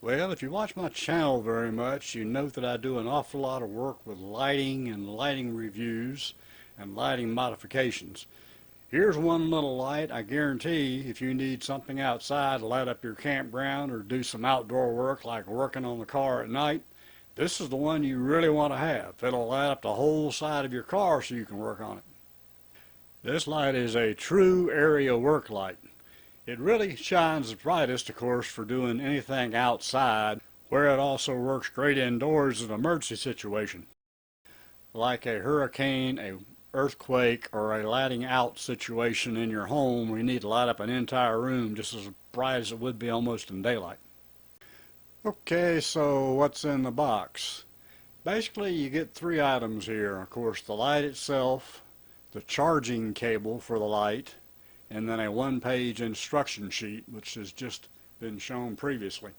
Well, if you watch my channel very much, you know that I do an awful lot of work with lighting and lighting reviews and lighting modifications. Here's one little light. I guarantee if you need something outside to light up your campground or do some outdoor work like working on the car at night, this is the one you really want to have. It'll light up the whole side of your car so you can work on it. This light is a true area work light. It really shines the brightest, of course, for doing anything outside, where it also works great indoors in an emergency situation, like a hurricane, a earthquake, or a lighting out situation in your home where you need to light up an entire room just as bright as it would be almost in daylight. Okay, so what's in the box? Basically, you get three items here. Of course, the light itself, the charging cable for the light, and then a one-page instruction sheet, which has just been shown previously.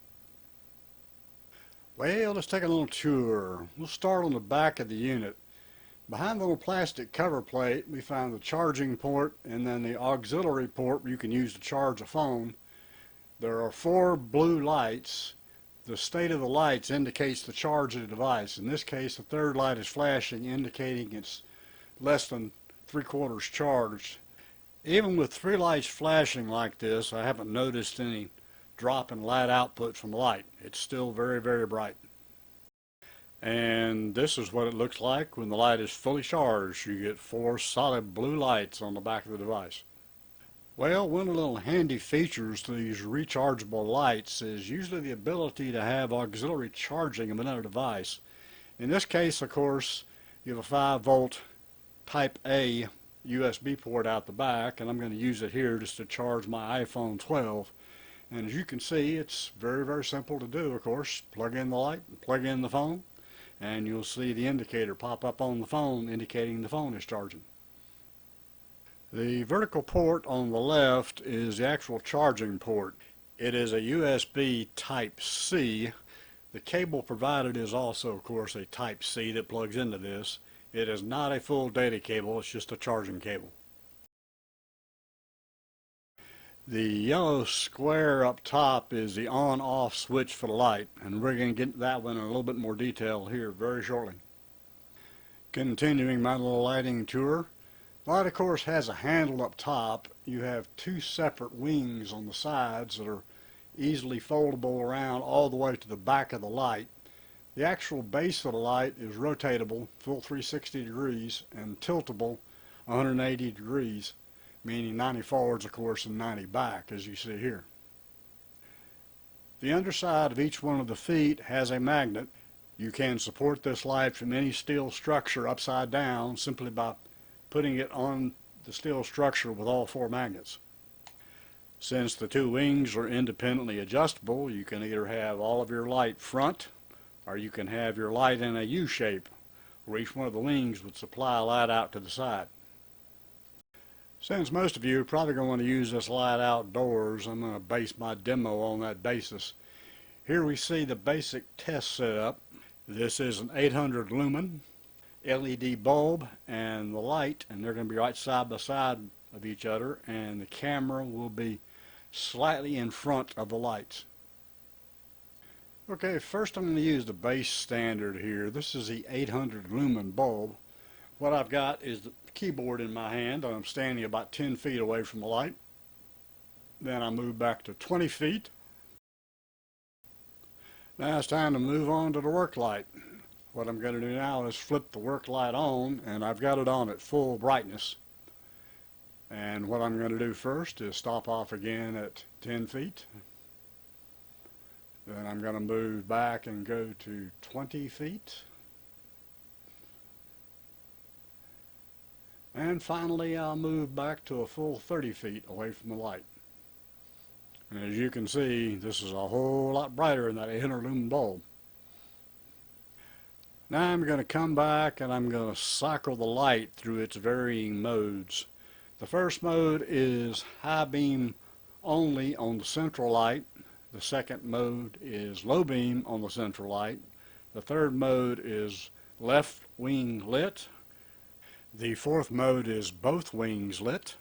Well, let's take a little tour. We'll start on the back of the unit. Behind the little plastic cover plate, we find the charging port and then the auxiliary port you can use to charge a phone. There are four blue lights. The state of the lights indicates the charge of the device. In this case, the third light is flashing, indicating it's less than 3/4 charged. Even with three lights flashing like this, I haven't noticed any drop in light output from the light. It's still very, very bright. And this is what it looks like when the light is fully charged. You get four solid blue lights on the back of the device. Well, one of the little handy features to these rechargeable lights is usually the ability to have auxiliary charging of another device. In this case, of course, you have a 5-volt Type A USB port out the back, and I'm going to use it here just to charge my iPhone 12. And as you can see, it's very, very simple to do. Of course, plug in the light, plug in the phone, and you'll see the indicator pop up on the phone indicating the phone is charging. The vertical port on the left is the actual charging port. It is a USB Type C. The cable provided is also, of course, a Type C that plugs into this. It is not a full data cable, it's just a charging cable. The yellow square up top is the on-off switch for the light, and we're going to get into that one in a little bit more detail here very shortly. Continuing my little lighting tour, the light of course has a handle up top. You have two separate wings on the sides that are easily foldable around all the way to the back of the light. The actual base of the light is rotatable, full 360 degrees, and tiltable 180 degrees, meaning 90 forwards, of course, and 90 back, as you see here. The underside of each one of the feet has a magnet. You can support this light from any steel structure upside down simply by putting it on the steel structure with all four magnets. Since the two wings are independently adjustable, you can either have all of your light front, or you can have your light in a U shape, where each one of the wings would supply light out to the side. Since most of you are probably going to want to use this light outdoors, I'm going to base my demo on that basis. Here we see the basic test setup. This is an 800 lumen LED bulb and the light, and they're going to be right side by side of each other, and the camera will be slightly in front of the lights. Okay, first I'm going to use the base standard here. This is the 800 lumen bulb. What I've got is the keyboard in my hand. I'm standing about 10 feet away from the light. Then I move back to 20 feet. Now it's time to move on to the work light. What I'm going to do now is flip the work light on, and I've got it on at full brightness. And what I'm going to do first is stop off again at 10 feet. Then I'm going to move back and go to 20 feet. And finally I'll move back to a full 30 feet away from the light. And as you can see, this is a whole lot brighter than that 800 lumen bulb. Now I'm going to come back and I'm going to cycle the light through its varying modes. The first mode is high beam only on the central light. The second mode is low beam on the central light. The third mode is left wing lit. The fourth mode is both wings lit.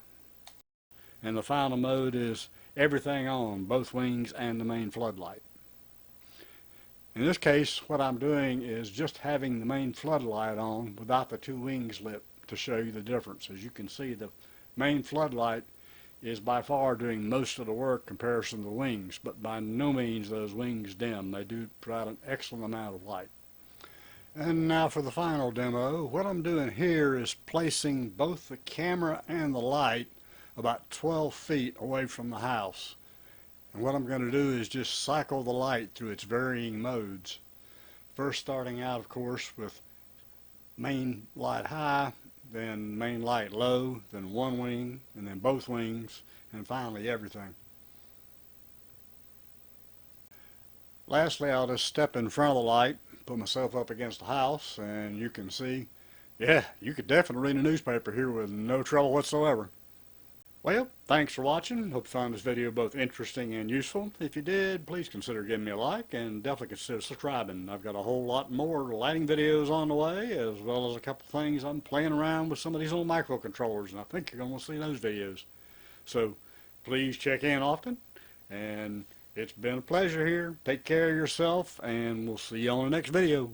And the final mode is everything on, both wings and the main floodlight. In this case, what I'm doing is just having the main floodlight on without the two wings lit to show you the difference. As you can see, the main floodlight is by far doing most of the work in comparison to the wings, but by no means those wings dim. They do provide an excellent amount of light. And now for the final demo. What I'm doing here is placing both the camera and the light about 12 feet away from the house. And what I'm going to do is just cycle the light through its varying modes. First starting out, of course, with main light high, then main light low, then one wing, and then both wings, and finally everything. Lastly, I'll just step in front of the light, put myself up against the house, and you can see, yeah, you could definitely read a newspaper here with no trouble whatsoever. Well, thanks for watching. Hope you found this video both interesting and useful. If you did, please consider giving me a like and definitely consider subscribing. I've got a whole lot more lighting videos on the way, as well as a couple things I'm playing around with some of these little microcontrollers, and I think you're going to want to see those videos. So please check in often, and it's been a pleasure here. Take care of yourself, and we'll see you on the next video.